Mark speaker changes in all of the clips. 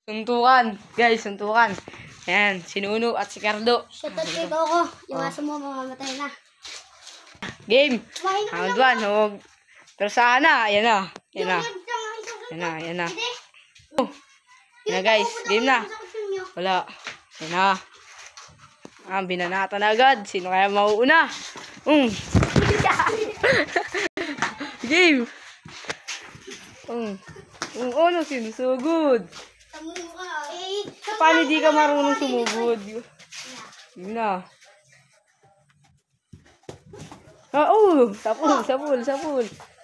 Speaker 1: Suntukan. Guys, suntukan. Ayan, si Nuno at si Cardo.
Speaker 2: Shoutout kay Coco. Yung aso mo, mamamatay na.
Speaker 1: Game. Round 1. Huwag. Pero sana. Ayan na. Ayan na. Ayan na. Ayan na. Ayan na guys. Game na. Wala. Ayan na. Binanata na agad. Sino kaya mauuna? Game. Ano sinusugod? Paano di ka marunong sumugod? Yun na. Sapul.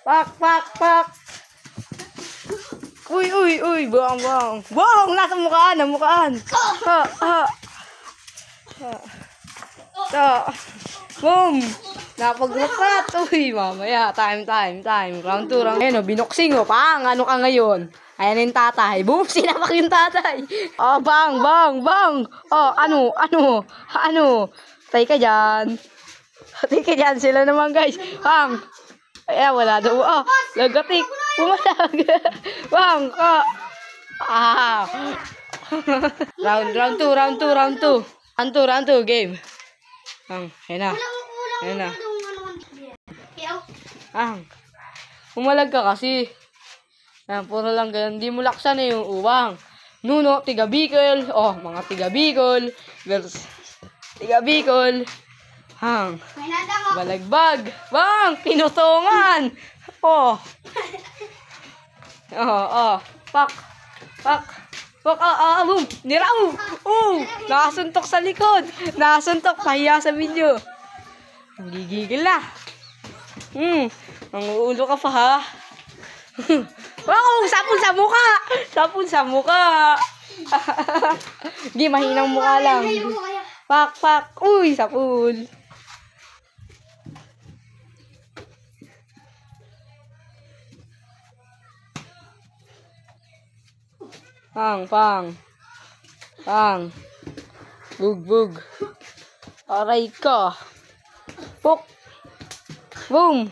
Speaker 1: Pak. Uy. Buang. Nasa mukhaan. Boom. Napaglapat. Uy, mamaya. Time. Round 2. Ayun, binoksing. Pang, ano ka ngayon? Ayan yung tatay. Boom, sinapak yung tatay. Bang. Ano? Tay ka dyan. Sila naman, guys. Bang. Ayan, wala daw. Lagatik. Pumalag. Bang. Round 2. Game. Ayan na. Umalag ka kasi. Puro lang ganyan. Hindi mo laksan yung uwang. Nuno, tiga Bicol. Mga tiga Bicol. Girls, tiga Bicol. Balagbag. Bang! Pinutungan! Pak. Boom! Niraw! Nakasuntok sa likod. Pahiya sa video. Gigigil na. Ang ulo ka pa ha. Sapul sa mukha. Di mahinang mukha lang. Pak. Uy, sapul. Pang. Bug. Aray ka. Pok. Boom.